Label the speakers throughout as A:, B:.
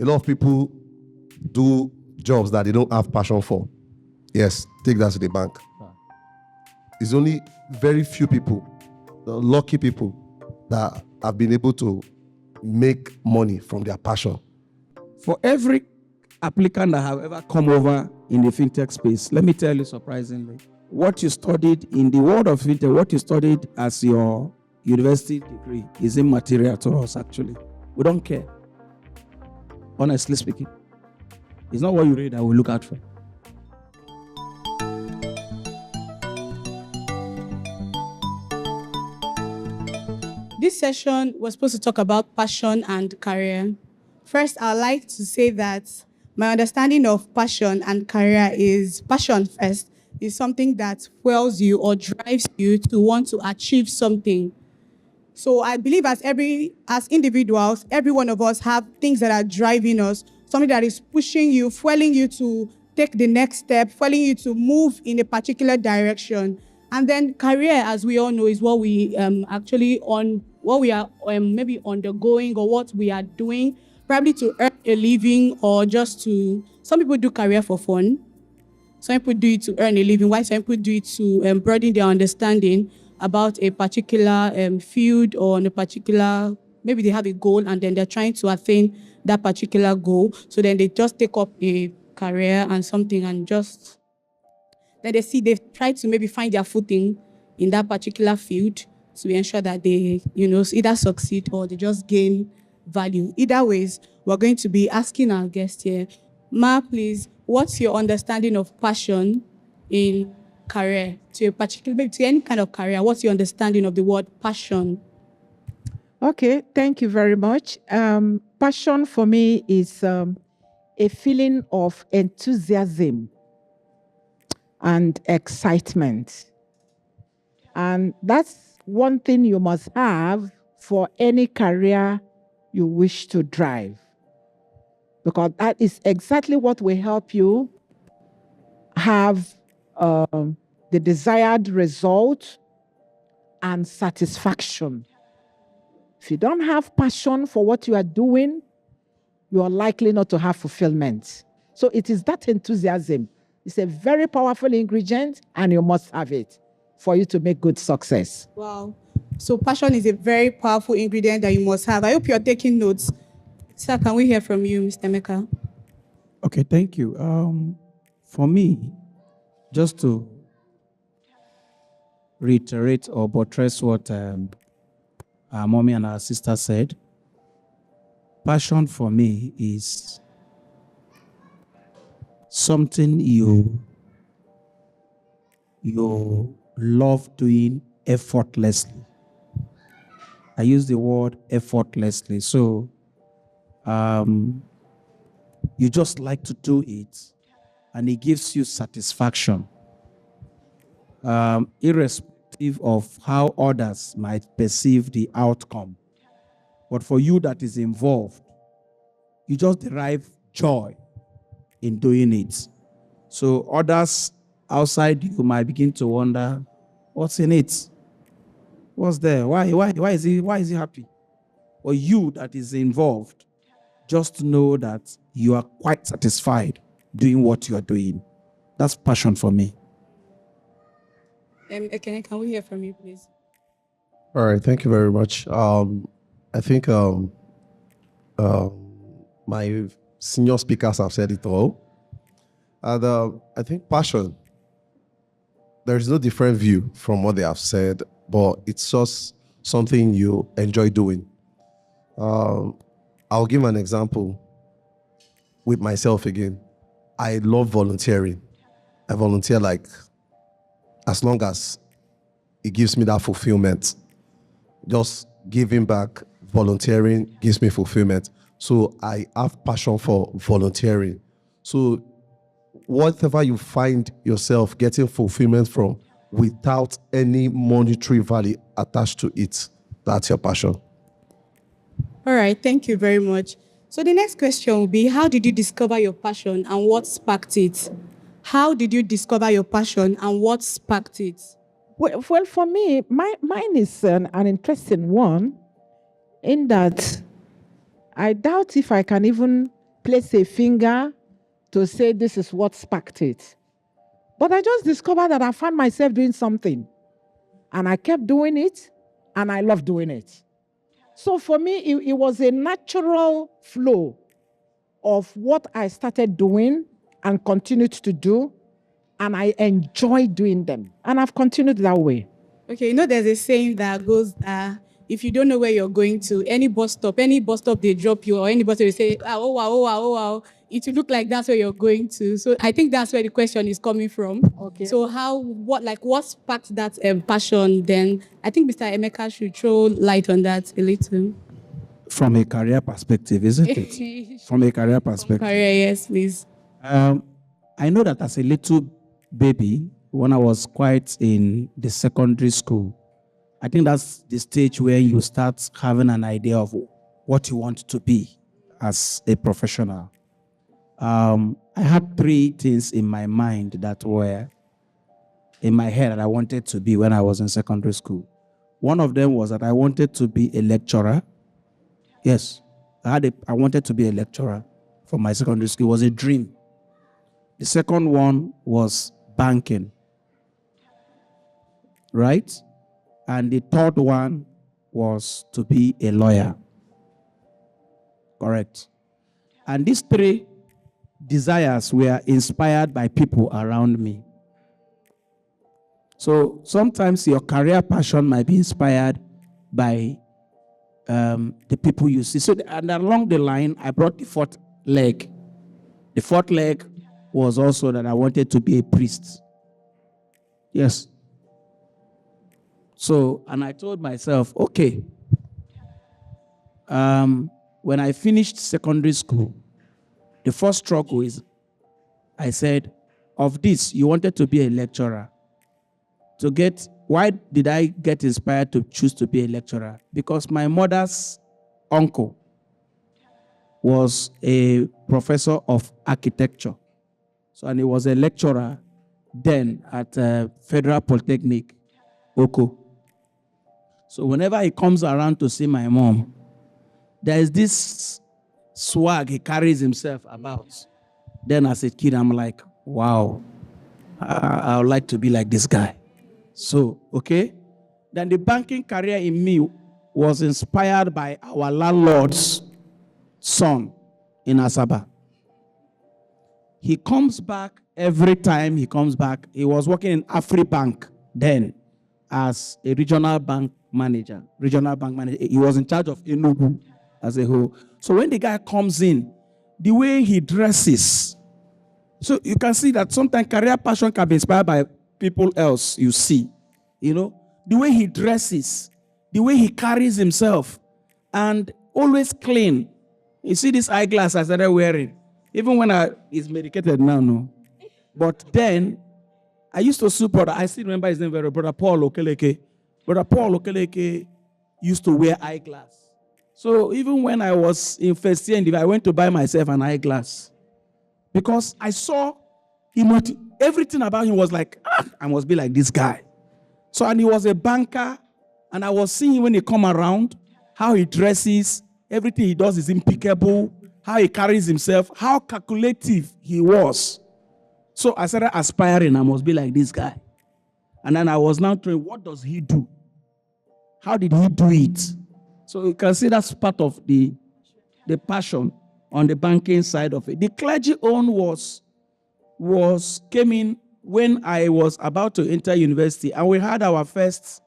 A: A lot of people do jobs that they don't have passion for. Yes, take that to the bank. It's only very few people, the lucky people, that have been able to make money from their passion.
B: For every applicant that have ever come over in the fintech space, let me tell you surprisingly, what you studied in the world of fintech, what you studied as your university degree is immaterial to us actually. We don't care. Honestly speaking. It's not what you read that we look out for.
C: This session was supposed to talk about passion and career. First, I'd like to say that my understanding of passion and career is passion first is something that fuels you or drives you to want to achieve something. So I believe as individuals, every one of us have things that are driving us, something that is pushing you, fueling you to take the next step, fueling you to move in a particular direction. And then career, as we all know, is what we what we are maybe undergoing or what we are doing, probably to earn a living or just to, some people do career for fun. Some people do it to earn a living, while some people do it to broaden their understanding about a particular field or on a particular, maybe they have a goal and then they're trying to attain that particular goal. So then they just take up a career and something and just, then they've tried to maybe find their footing in that particular field to ensure that they, either succeed or they just gain value. Either ways, we're going to be asking our guest here, Ma, please, what's your understanding of passion in career? To a particular, maybe to any kind of career, what's your understanding of the word passion?
D: Okay, thank you very much. Passion for me is a feeling of enthusiasm and excitement. And that's one thing you must have for any career you wish to drive. Because that is exactly what will help you have the desired result and satisfaction. If you don't have passion for what you are doing, you are likely not to have fulfillment. So it is that enthusiasm. It's a very powerful ingredient and you must have it for you to make good success.
C: Wow. So passion is a very powerful ingredient that you must have. I hope you're taking notes. Sir, can we hear from you, Mr. Emeka?
B: Okay, thank you. For me, just to reiterate or buttress what our mommy and our sister said, passion for me is something you love doing effortlessly. I use the word effortlessly. So you just like to do it and it gives you satisfaction, irrespective of how others might perceive the outcome. But for you that is involved, you just derive joy in doing it. So others outside you might begin to wonder, what's in it? What's there? Why is he happy? Or you that is involved, just know that you are quite satisfied doing what you are doing. That's passion for me.
C: Ekene, can we hear from you, please?
A: All right, thank you very much. I think my senior speakers have said it all. And I think passion, there is no different view from what they have said, but it's just something you enjoy doing. I'll give an example with myself again. I love volunteering. I volunteer like as long as it gives me that fulfillment. Just giving back, volunteering gives me fulfillment. So I have passion for volunteering. So whatever you find yourself getting fulfillment from without any monetary value attached to it, that's your passion.
C: All right, thank you very much. So the next question will be, how did you discover your passion and what sparked it? How did you discover your passion and what sparked it?
D: Well, for me, mine is an interesting one in that I doubt if I can even place a finger to say this is what sparked it. But I just discovered that I found myself doing something. And I kept doing it, and I love doing it. So for me, it was a natural flow of what I started doing and continued to do, and I enjoy doing them. And I've continued that way.
C: Okay, there's a saying that goes, if you don't know where you're going to, any bus stop they drop you, or any bus stop they say, oh wow, it will look like that's where you're going to. So I think that's where the question is coming from.
D: Okay.
C: So what sparked that passion then? I think Mr. Emeka should throw light on that a little.
B: From a career perspective, isn't it? From a career perspective.
C: Career, yes, please.
B: I know that as a little baby, when I was quite in the secondary school, I think that's the stage where you start having an idea of what you want to be as a professional. I had 3 things in my mind that were in my head that I wanted to be when I was in secondary school. One of them was that I wanted to be a lecturer. Yes, I wanted to be a lecturer for my secondary school. It was a dream. The second one was banking, right? And the third one was to be a lawyer. Correct. And these 3 desires were inspired by people around me. So sometimes your career passion might be inspired by the people you see. So and along the line, I brought the 4th leg. The 4th leg was also that I wanted to be a priest. Yes. So, and I told myself, okay, when I finished secondary school, the first struggle is, I said, of this, you wanted to be a lecturer. Why did I get inspired to choose to be a lecturer? Because my mother's uncle was a professor of architecture. So, and he was a lecturer then at Federal Polytechnic, Oko. So whenever he comes around to see my mom, there is this swag he carries himself about. Then as a kid, I'm like, wow, I would like to be like this guy. So, okay. Then the banking career in me was inspired by our landlord's son in Asaba. He comes back every time he comes back. He was working in AfriBank then as a regional bank manager. He was in charge of Enugu as a whole. So when the guy comes in, the way he dresses, so you can see that sometimes career passion can be inspired by people else you see. The way he dresses, the way he carries himself, and always clean. You see this eyeglass I started wearing, even when he's medicated now, no. But then, I used to sue brother, I still remember his name very well, Brother Paul Okeleke. Brother Paul Okeleke used to wear eyeglass. So even when I was in first year, I went to buy myself an eyeglass. Because I saw everything about him was like, I must be like this guy. So, and he was a banker, and I was seeing when he come around, how he dresses, everything he does is impeccable, how he carries himself, how calculative he was. So I started aspiring, I must be like this guy. And then I was now thinking, what does he do? How did he do it? So you can see that's part of the passion on the banking side of it. The clergy own came in when I was about to enter university, and we had our first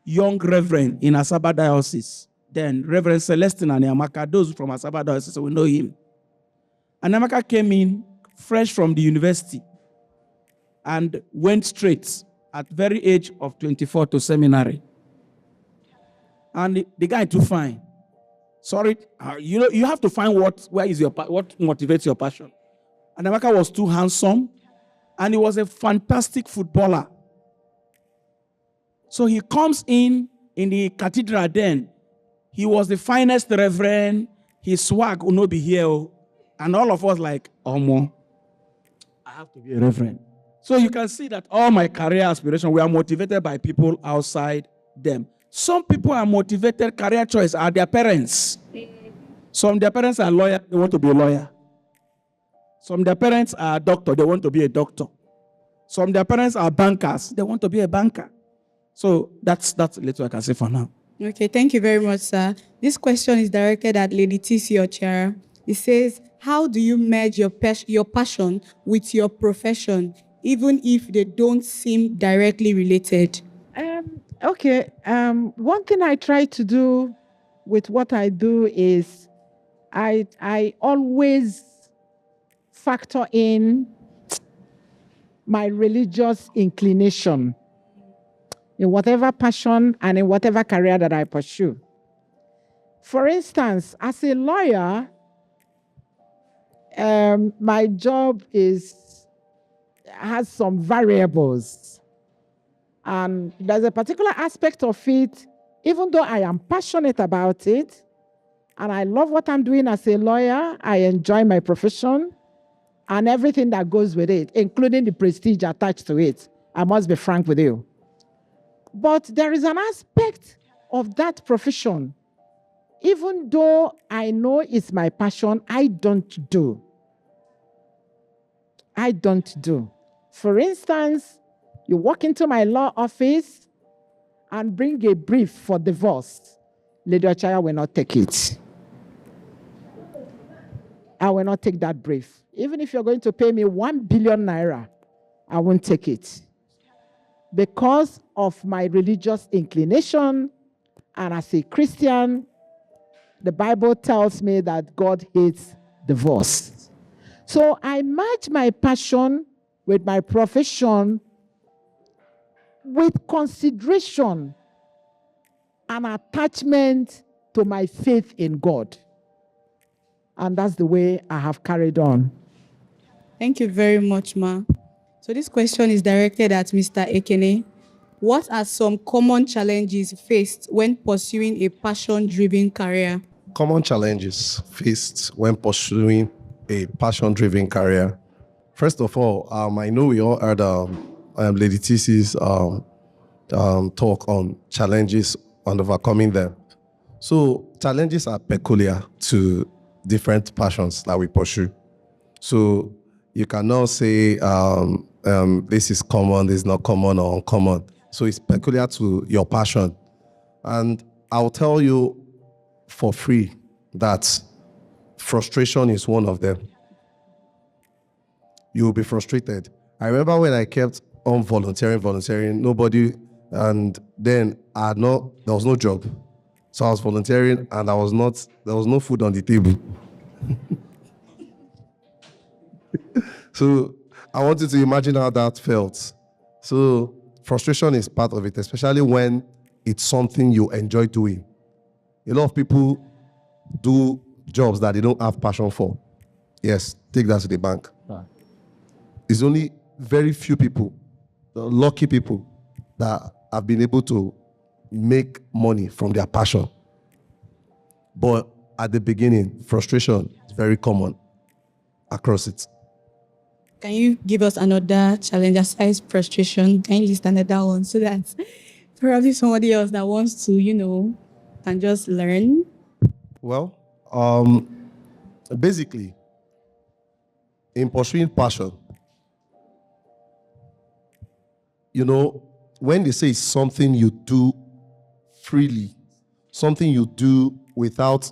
B: young reverend in Asaba Diocese. Then Reverend Celestine and Emeka, those from Asaba Diocese, so we know him. And Emeka came in fresh from the university and went straight at very age of 24 to seminary. And the guy too fine. Sorry, you have to find what motivates your passion. And Emeka was too handsome, and he was a fantastic footballer. So he comes in the cathedral then. He was the finest reverend. His swag will not be here. And all of us like, Omo, I have to be a reverend. So you can see that all my career aspirations were motivated by people outside them. Some people are motivated, career choice are their parents. Some their parents are lawyers, they want to be a lawyer. Some their parents are doctor, they want to be a doctor. Some their parents are bankers, they want to be a banker. So that's little I can say for now.
C: Okay, thank you very much, sir. This question is directed at Lady T.C. Ochiagha. It says, how do you merge your passion with your profession, even if they don't seem directly related?
D: Okay. One thing I try to do with what I do is I always factor in my religious inclination in whatever passion and in whatever career that I pursue. For instance, as a lawyer, my job has some variables. And there's a particular aspect of it, even though I am passionate about it, and I love what I'm doing as a lawyer, I enjoy my profession and everything that goes with it, including the prestige attached to it. I must be frank with you. But there is an aspect of that profession, even though I know it's my passion, I don't do. For instance, you walk into my law office and bring a brief for divorce. Lady Ochiagha will not take it. I will not take that brief. Even if you're going to pay me 1 billion naira, I won't take it. Because of my religious inclination, and as a Christian, the Bible tells me that God hates divorce. So I match my passion with my profession with consideration and attachment to my faith in God. And that's the way I have carried on.
C: Thank you very much, ma. So this question is directed at Mr. Ekene. What are some common challenges faced when pursuing a passion-driven career?
A: Common challenges faced when pursuing a passion-driven career. First of all, I know we all heard Lady TC's talk on challenges and overcoming them. So challenges are peculiar to different passions that we pursue. So you cannot say this is common, this is not common or uncommon. So it's peculiar to your passion. And I'll tell you for free that frustration is one of them. You will be frustrated. I remember when I kept on volunteering, nobody, and then there was no job. So I was volunteering and there was no food on the table. So I want you to imagine how that felt. So frustration is part of it, especially when it's something you enjoy doing. A lot of people do jobs that they don't have passion for. Yes, take that to the bank. Right. It's only very few people, the lucky people, that have been able to make money from their passion. But at the beginning, frustration is very common across it.
C: Can you give us another challenge aside frustration? Can you list another one so that probably somebody else that wants to, can just learn?
A: Well, basically, in pursuing passion, when they say it's something you do freely, something you do without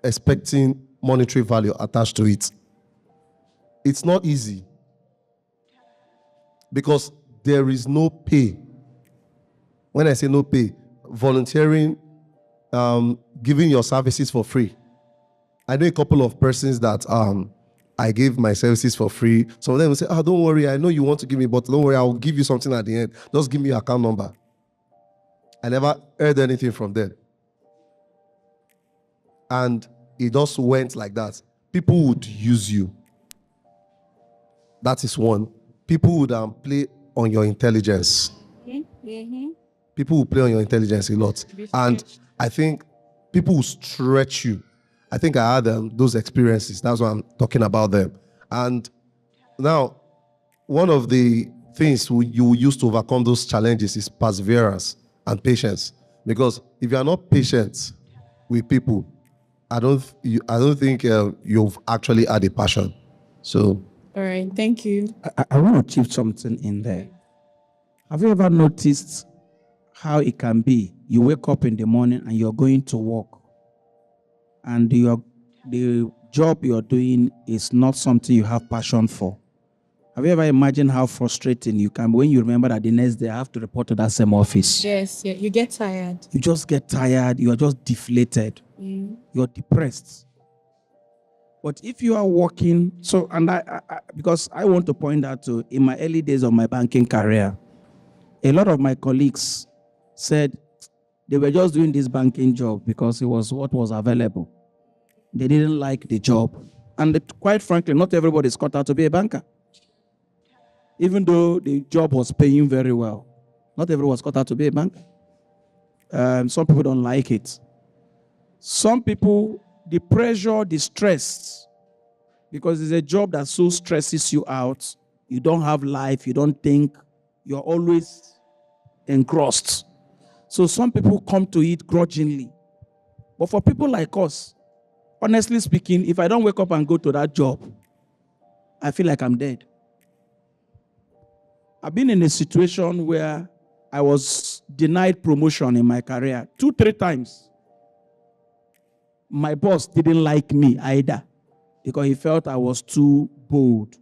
A: expecting monetary value attached to it, it's not easy because there is no pay. When I say no pay, volunteering, giving your services for free. I know a couple of persons that I gave my services for free. Some of them will say, don't worry, I know you want to give me, but don't worry, I'll give you something at the end. Just give me your account number. I never heard anything from them. And it just went like that. People would use you. That is one. People would play on your intelligence. Mm-hmm. People will play on your intelligence a lot. And I think people will stretch you. I think I had those experiences. That's why I'm talking about them. And now, one of the things you use to overcome those challenges is perseverance and patience. Because if you are not patient with people, I don't think you've actually had a passion. So,
C: All right, thank you.
B: I want to chip something in there. Have you ever noticed how it can be? You wake up in the morning and you're going to work, and the job you're doing is not something you have passion for. Have you ever imagined how frustrating you can be when you remember that the next day I have to report to that same office?
C: Yes, yeah, you get tired.
B: You just get tired. You are just deflated. You're depressed. But if you are working, because I want to point out to, in my early days of my banking career, a lot of my colleagues said they were just doing this banking job because it was what was available. They didn't like the job. And quite frankly, not everybody is cut out to be a banker. Even though the job was paying very well, not everyone was cut out to be a banker. Some people don't like it. Some people, the pressure, the stress, because it's a job that so stresses you out. You don't have life, you don't think, you're always engrossed. So some people come to it grudgingly. But for people like us, honestly speaking, if I don't wake up and go to that job, I feel like I'm dead. I've been in a situation where I was denied promotion in my career 2-3 times. My boss didn't like me either because he felt I was too bold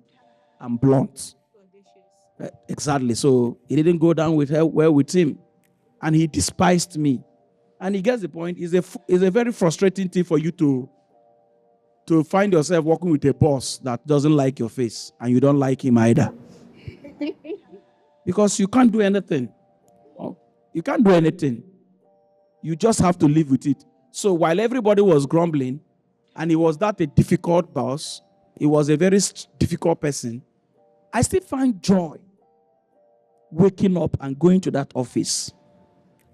B: and blunt. Exactly. So it didn't go down well with him. And he despised me. And he gets the point. It's a very frustrating thing for you to find yourself working with a boss that doesn't like your face and you don't like him either. Because you can't do anything. You can't do anything. You just have to live with it. So while everybody was grumbling, and he was that a difficult boss, he was a very difficult person, I still find joy waking up and going to that office.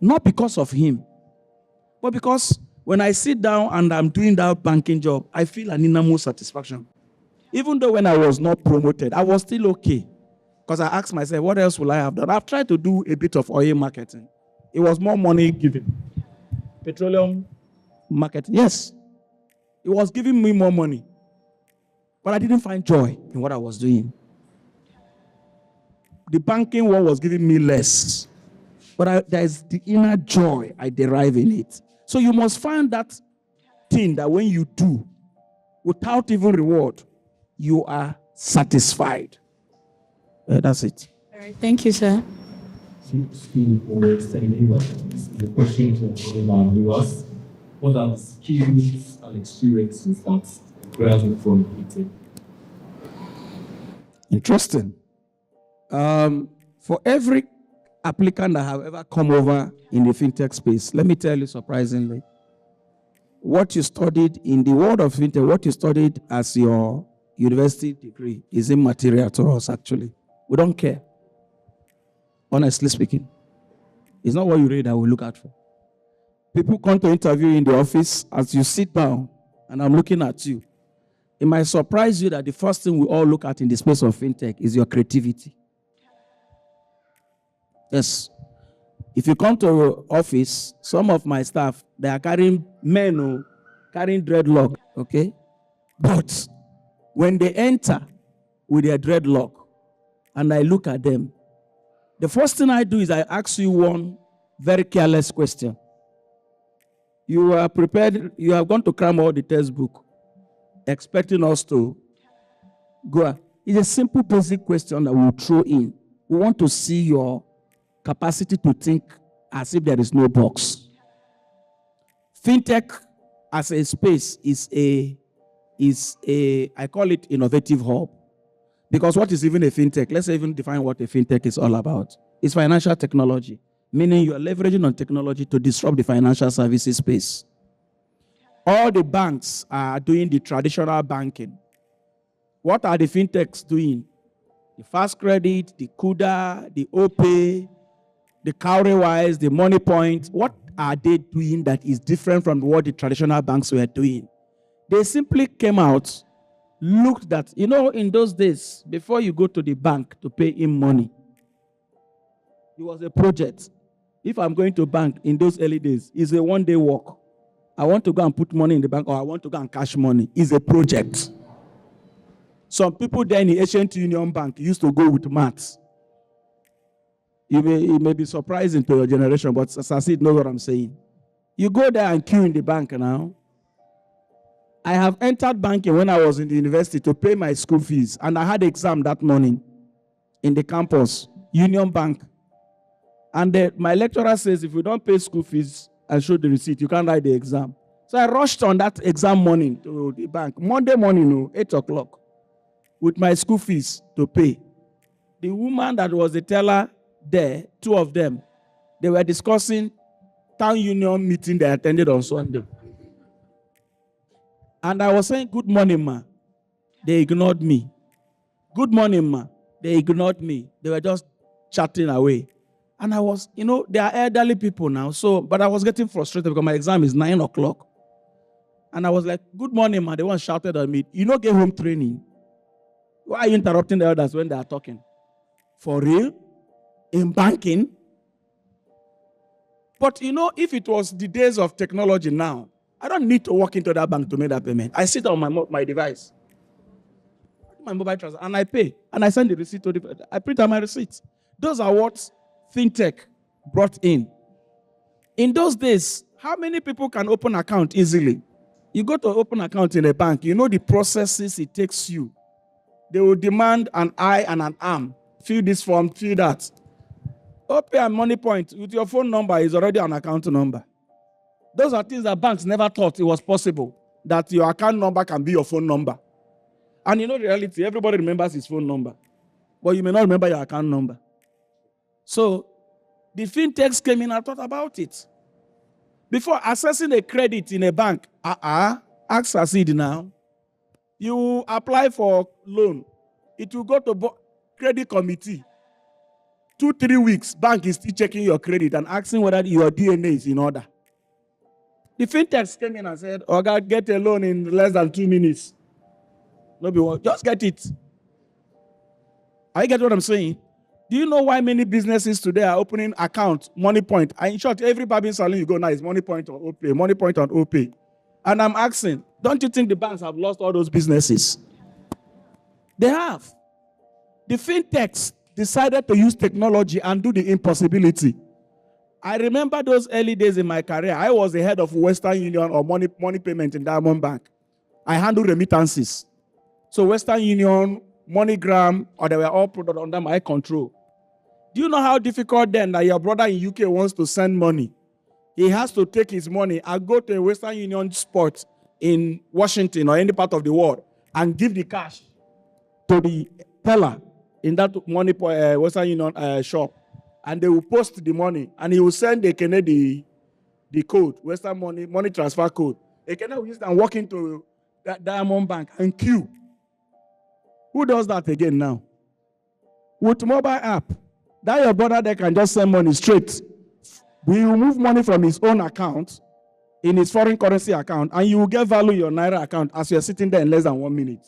B: Not because of him, but because when I sit down and I'm doing that banking job, I feel an inner satisfaction. Even though when I was not promoted, I was still okay. Because I asked myself, what else will I have done? I've tried to do a bit of oil marketing. It was more money given. Petroleum marketing, yes. It was giving me more money. But I didn't find joy in what I was doing. The banking one was giving me less. But there's the inner joy I derive in it. So you must find that thing that when you do, without even reward, you are satisfied. That's it.
C: All right, thank you, sir.
E: The question from our viewers: what are the skills and experiences that graduate from Fintech?
B: Interesting. For every applicant that have ever come over in the fintech space, let me tell you surprisingly, what you studied in the world of fintech, what you studied as your university degree is immaterial to us, actually. We don't care. Honestly speaking. It's not what you read that we look out for. People come to interview in the office as you sit down and I'm looking at you. It might surprise you that the first thing we all look at in the space of fintech is your creativity. Yes. If you come to our office, some of my staff, they are carrying dreadlock, okay? But when they enter with their dreadlock and I look at them, the first thing I do is I ask you one very careless question. You are prepared, you have gone to cram all the textbook, expecting us to go. It's a simple, basic question that we'll throw in. We want to see your capacity to think as if there is no box. Fintech as a space is a I call it innovative hub. Because what is even a fintech? Let's even define what a fintech is all about. It's financial technology, meaning you are leveraging on technology to disrupt the financial services space. All the banks are doing the traditional banking. What are the fintechs doing? The Fast Credit, the Kuda, the OPay, the Cowrywise, the Money Point. What are they doing that is different from what the traditional banks were doing? They simply came out, looked at, in those days, before you go to the bank to pay him money, it was a project. If I'm going to bank in those early days, it's a one-day walk. I want to go and put money in the bank or I want to go and cash money. It's a project. Some people there in the Ancient Union Bank used to go with maths. It may be surprising to your generation, but Sasid knows what I'm saying. You go there and queue in the bank now. I have entered banking when I was in the university to pay my school fees, and I had exam that morning in the campus, Union Bank. And my lecturer says, if you don't pay school fees and show the receipt, you can't write the exam. So I rushed on that exam morning to the bank. Monday morning, 8 o'clock, with my school fees to pay. The woman that was the teller there, two of them, they were discussing town union meeting they attended on Sunday. And I was saying, good morning, ma. They ignored me. Good morning, ma. They ignored me. They were just chatting away. And I was, they are elderly people now. But I was getting frustrated because my exam is 9 o'clock. And I was like, good morning, ma. They one shouted at me, get home training. Why are you interrupting the elders when they are talking? For real? In banking? But if it was the days of technology now, I don't need to walk into that bank to make that payment. I sit on my device, my mobile transfer, and I pay. And I send the receipt to I print out my receipts. Those are what Fintech brought in. In those days, how many people can open an account easily? You go to open an account in a bank, the processes it takes you. They will demand an eye and an arm. Fill this form, fill that. OPay and Money Point with your phone number is already an account number. Those are things that banks never thought it was possible, that your account number can be your phone number. And the reality, everybody remembers his phone number, but you may not remember your account number. So the fintechs came in and thought about it. Before accessing a credit in a bank, ask Sasid now. You apply for loan. It will go to credit committee. 2-3 weeks, bank is still checking your credit and asking whether your DNA is in order. The fintechs came in and said, God, get a loan in less than 2 minutes. Just get it. I get what I'm saying. Do you know why many businesses today are opening accounts, Money Point? In short, every barbing salon you go now is Money Point on OPay, Money Point on OPay. And I'm asking, don't you think the banks have lost all those businesses? They have. The fintechs decided to use technology and do the impossibility. I remember those early days in my career. I was the head of Western Union or money payment in Diamond Bank. I handled remittances. So Western Union, MoneyGram, or they were all put under my control. Do you know how difficult then that your brother in UK wants to send money? He has to take his money and go to a Western Union spot in Washington or any part of the world and give the cash to the teller in that Western Union shop. And they will post the money, and he will send Ekene the code, Western money transfer code. Ekene will use and walk into that Diamond Bank and queue. Who does that again now? With mobile app, that your brother there can just send money straight. We will move money from his own account in his foreign currency account, and you will get value in your Naira account as you're sitting there in less than 1 minute.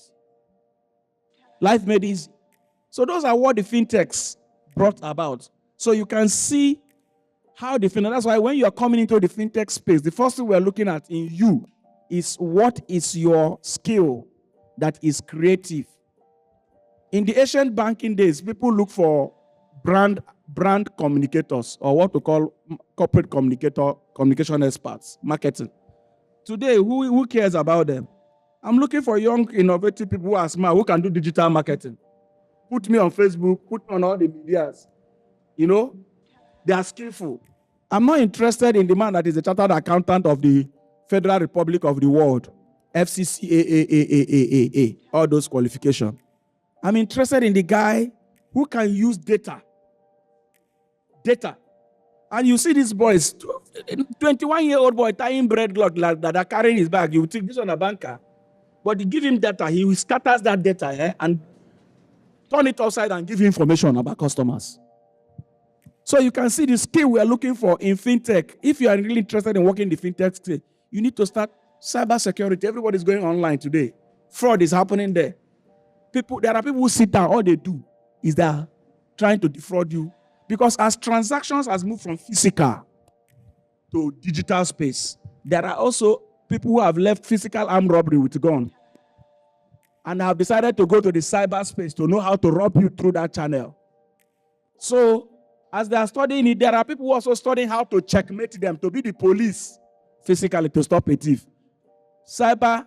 B: Life made easy. So those are what the fintechs brought about. So you can see how the fintech, that's why when you are coming into the fintech space, the first thing we are looking at in you is what is your skill that is creative. In the ancient banking days, people look for brand communicators, or what we call corporate communication experts, marketing. Today, who cares about them? I'm looking for young, innovative people who are smart, who can do digital marketing. Put me on Facebook, put me on all the medias. They are skillful. I'm not interested in the man that is a chartered accountant of the Federal Republic of the World, FCC, all those qualifications. I'm interested in the guy who can use data. And you see these boys, 21-year-old boy tying bread like that are carrying his bag. You think this one a banker. But you give him data, he scatters that data and turn it upside and give you information about customers. So you can see the skill we are looking for in fintech. If you are really interested in working in the fintech space, you need to start cybersecurity. Everybody's going online today. Fraud is happening there. There are people who sit down, all they do is they're trying to defraud you. Because as transactions has moved from physical to digital space, there are also people who have left physical armed robbery with a gun. And I've decided to go to the cyberspace to know how to rob you through that channel. So, as they are studying it, there are people who are also studying how to checkmate them, to be the police physically to stop a thief. Cyber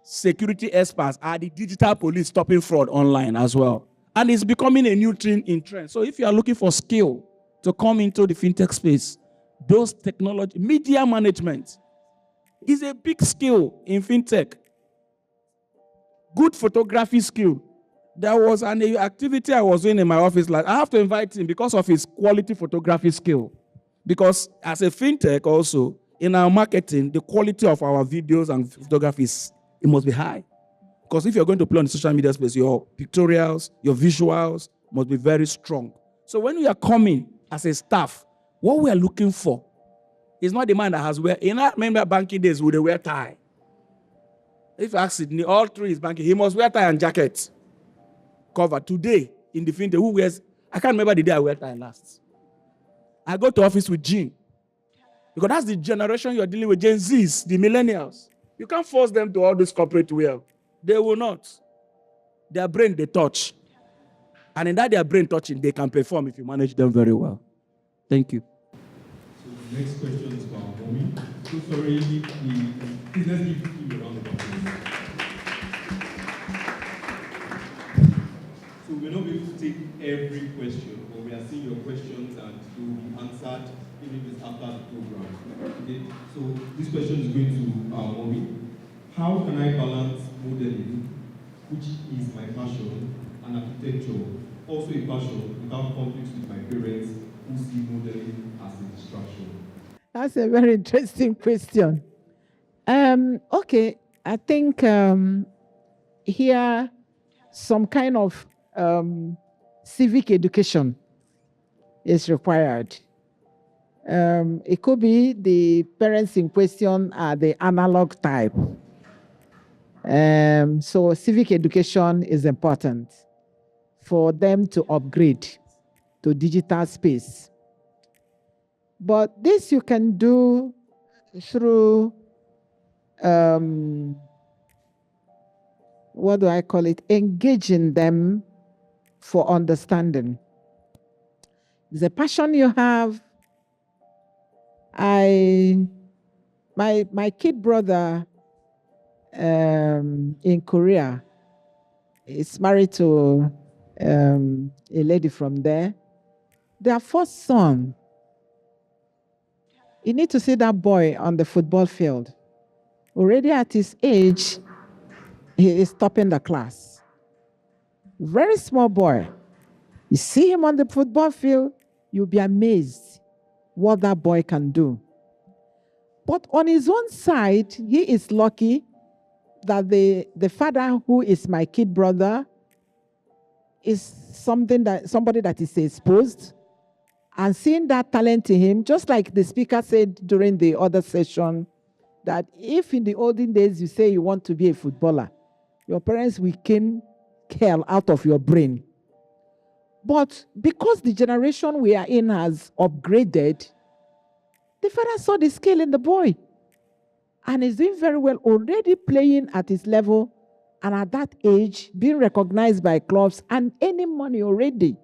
B: security experts are the digital police stopping fraud online as well. And it's becoming a new trend in trend. So if you are looking for skill to come into the fintech space, those technology, media management is a big skill in fintech. Good photography skill. There was an activity I was doing in my office. Like, I have to invite him because of his quality photography skill. Because as a fintech also, in our marketing, the quality of our videos and photographies, it must be high. Because if you're going to play on the social media space, your pictorials, your visuals must be very strong. So when we are coming as a staff, what we are looking for is not the man that has wear. In I remember banking days, would they wear tie? If you ask Sydney, all through his banking, he must wear tie and jacket. Cover. Today, in the fintech, who wears? I can't remember the day I wear tie last. I go to office with jean. Because that's the generation you're dealing with, Gen Zs, the millennials. You can't force them to all this corporate wear. They will not. Their brain, they touch. And in that their brain touching, they can perform if you manage them very well. Thank you.
E: So the next question is about Mommy. So sorry, please let's give him a round of applause. So we're not able to take every question, but we are seeing your questions and they will be answered even if it's after the program. Okay? So this question is going to Mommy. How can I balance modeling, which is my passion, and architecture, also a passion, without conflicts with my parents who see modeling as a distraction?
D: That's a very interesting question. Okay, I think here some kind of civic education is required. It could be the parents in question are the analog type. So civic education is important for them to upgrade to digital space. But this you can do through, what do I call it? Engaging them for understanding. The passion you have, my kid brother in Korea is married to a lady from there. Their first son, you need to see that boy on the football field. Already at his age, he is topping the class. Very small boy. You see him on the football field, you'll be amazed what that boy can do. But on his own side, he is lucky that the father, who is my kid brother, is somebody that is exposed, and seeing that talent in him, just like the speaker said during the other session, that if in the olden days you say you want to be a footballer, your parents will cane hell out of your brain. But because the generation we are in has upgraded, the father saw the skill in the boy and is doing very well, already playing at his level, and at that age, being recognized by clubs and earning money already.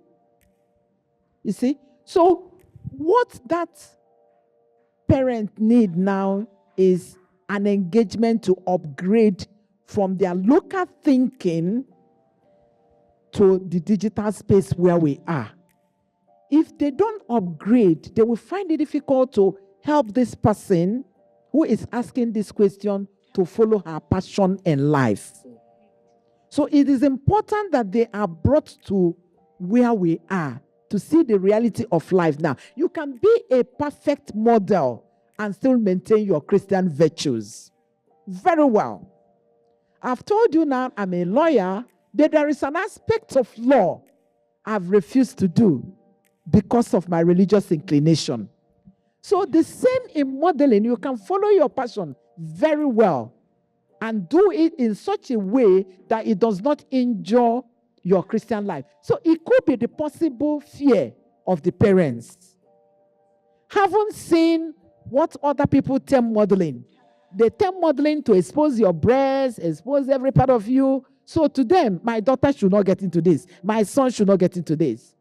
D: You see? So what that parent need now is an engagement to upgrade from their local thinking to the digital space where we are. If they don't upgrade, they will find it difficult to help this person who is asking this question to follow her passion in life. So it is important that they are brought to where we are to see the reality of life. Now, you can be a perfect model and still maintain your Christian virtues. Very well. I've told you now, I'm a lawyer, that there is an aspect of law I've refused to do because of my religious inclination. So the same in modeling, you can follow your passion very well and do it in such a way that it does not injure your Christian life. So it could be the possible fear of the parents. Haven't seen what other people term modeling. They term modeling to expose your breasts, expose every part of you, So to them, my daughter should not get into this. My son should not get into this.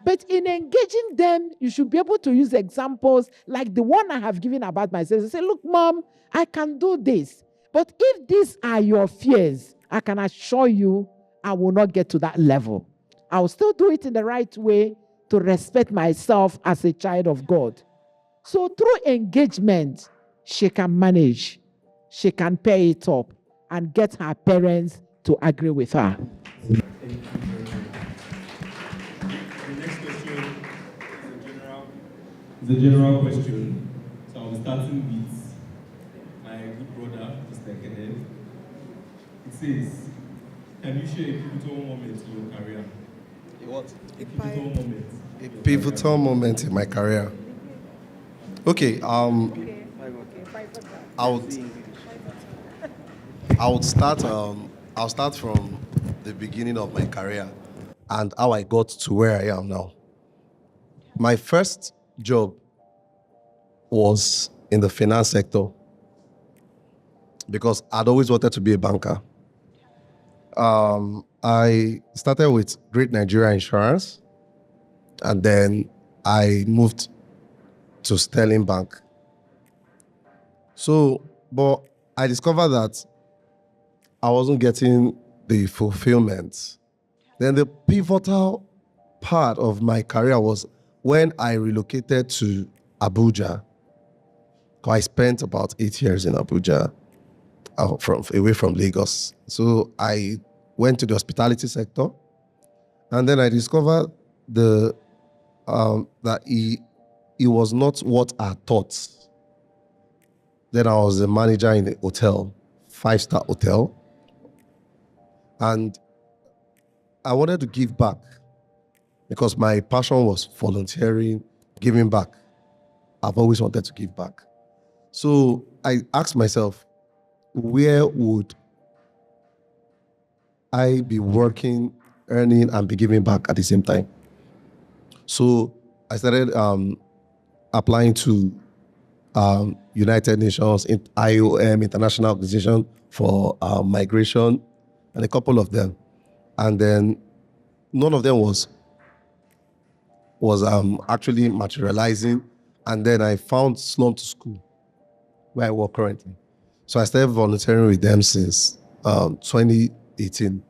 D: But in engaging them, you should be able to use examples like the one I have given about myself. Say, look, Mom, I can do this. But if these are your fears, I can assure you I will not get to that level. I will still do it in the right way to respect myself as a child of God. So through engagement, she can manage. She can pay it up and get her parents to agree with her.
E: Thank you very much. The next question is a general question. So I'll be starting with my good brother, Mr. Ekene. It says, can you share a pivotal moment in your career?
A: A what?
E: A pivotal moment.
A: A pivotal moment in my career. Okay, I'll start from the beginning of my career and how I got to where I am now. My first job was in the finance sector because I'd always wanted to be a banker. I started with Great Nigeria Insurance, and then I moved to Sterling Bank. But I discovered that I wasn't getting the fulfillment. Then the pivotal part of my career was when I relocated to Abuja. I spent about 8 years in Abuja, away from Lagos. So I went to the hospitality sector, and then I discovered that it was not what I thought. Then I was a manager in a hotel, 5-star hotel, and I wanted to give back because my passion was volunteering, giving back. I've always wanted to give back. So I asked myself, where would I be working, earning, and be giving back at the same time? So I started applying to United Nations, IOM, International Organization for Migration, and a couple of them. And then none of them was actually materializing. And then I found Slum to School, where I work currently. So I started volunteering with them since 2018.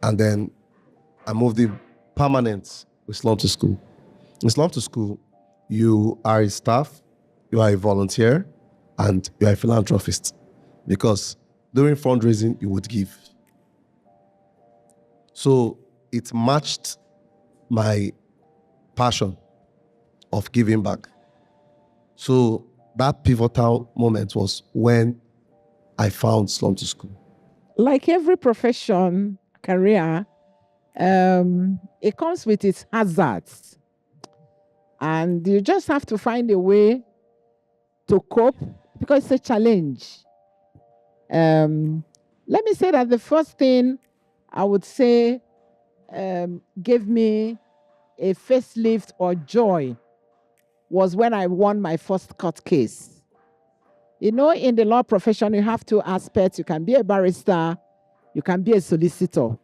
A: And then I moved in permanent with Slum to School. In Slum to School, you are a staff, you are a volunteer, and you are a philanthropist. Because during fundraising, you would give. So it matched my passion of giving back. So that pivotal moment was when I found Slum to School.
D: Like every profession, career, it comes with its hazards. And you just have to find a way to cope because it's a challenge. Let me say that the first thing I would say gave me a facelift or joy was when I won my first court case. You know, in the law profession, you have two aspects. You can be a barrister, you can be a solicitor.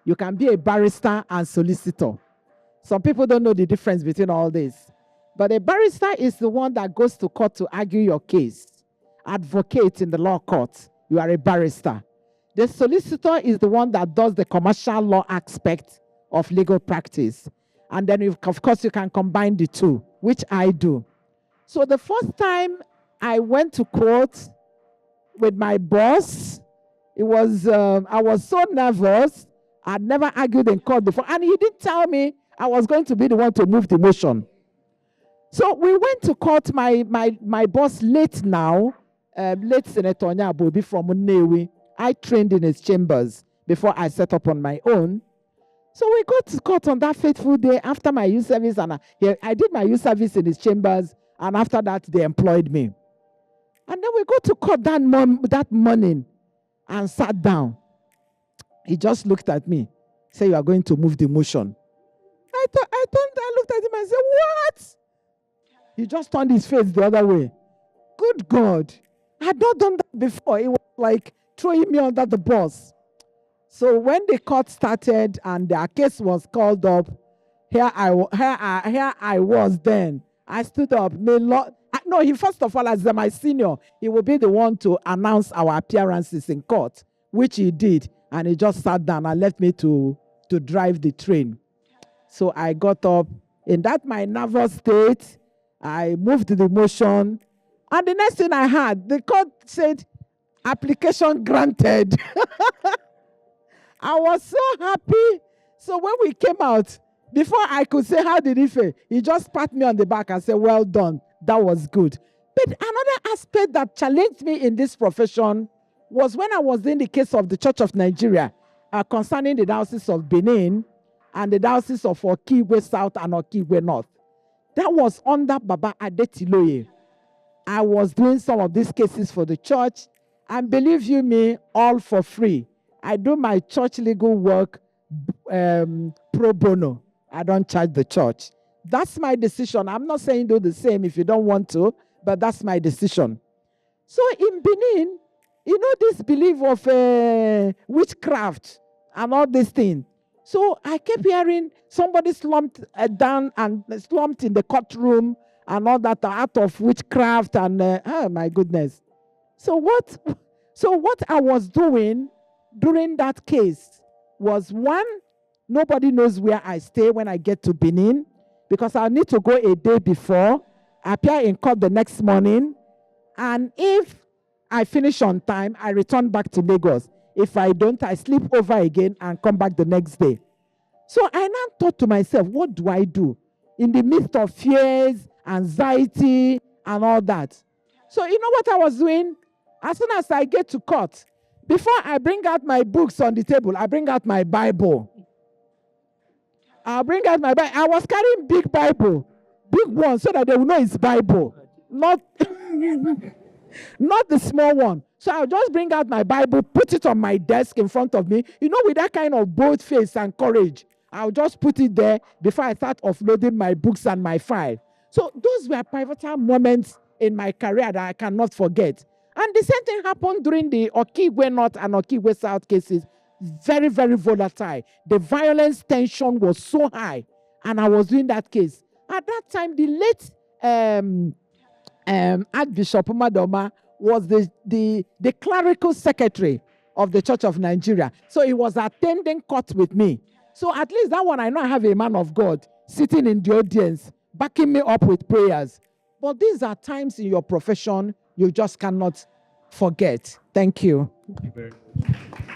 D: You can be a barrister and solicitor. Some people don't know the difference between all this. But a barrister is the one that goes to court to argue your case. Advocate in the law court. You are a barrister. The solicitor is the one that does the commercial law aspect of legal practice. And then, of course, you can combine the two, which I do. So the first time I went to court with my boss, I was so nervous. I'd never argued in court before. And he didn't tell me I was going to be the one to move the motion. So we went to court. My boss, late Senator Onyabobi from Nnewi. I trained in his chambers before I set up on my own. So we got to court on that fateful day after my youth service. And I did my youth service in his chambers. And after that, they employed me. And then we go to court that morning and sat down. He just looked at me, said, "You are going to move the motion." I looked at him and said, "What?" He just turned his face the other way. Good God. I had not done that before. It was like throwing me under the bus. So when the court started and their case was called up, here I was then. I stood up. No, he first of all, as my senior, he will be the one to announce our appearances in court, which he did. And he just sat down and left me to drive the train. So I got up. In that my nervous state, I moved the motion. And the next thing I heard, the court said, application granted. I was so happy. So when we came out, before I could say, how did he feel? He just pat me on the back and said, well done. That was good. But another aspect that challenged me in this profession was when I was in the case of the Church of Nigeria concerning the Diocese of Benin and the Diocese of Chikwue South and Chikwue North. That was under Baba Adetiloye. I was doing some of these cases for the church, and believe you me, all for free. I do my church legal work pro bono. I don't charge the church. That's my decision. I'm not saying do the same if you don't want to, but that's my decision. So in Benin, you know this belief of witchcraft and all these things. So I kept hearing somebody slumped down and slumped in the courtroom and all that out of witchcraft and oh my goodness. So what I was doing during that case was, one, nobody knows where I stay when I get to Benin, because I need to go a day before, appear in court the next morning, and if I finish on time, I return back to Lagos. If I don't, I sleep over again and come back the next day. So I now thought to myself, what do I do in the midst of fears, anxiety, and all that? So you know what I was doing? As soon as I get to court, before I bring out my books on the table, I bring out my Bible. I was carrying big Bible, big one, so that they will know it's Bible, not the small one. So I'll just bring out my Bible, put it on my desk in front of me, with that kind of bold face and courage. I'll just put it there before I start offloading my books and my file. So those were pivotal moments in my career that I cannot forget. And the same thing happened during the Chikwue North and Chikwue South cases. Very, very volatile. The violence tension was so high. And I was doing that case. At that time, the late Archbishop Umadoma was the clerical secretary of the Church of Nigeria. So he was attending court with me. So at least that one, I know I have a man of God sitting in the audience, backing me up with prayers. But these are times in your profession you just cannot forget. Thank you.
E: Thank you very much.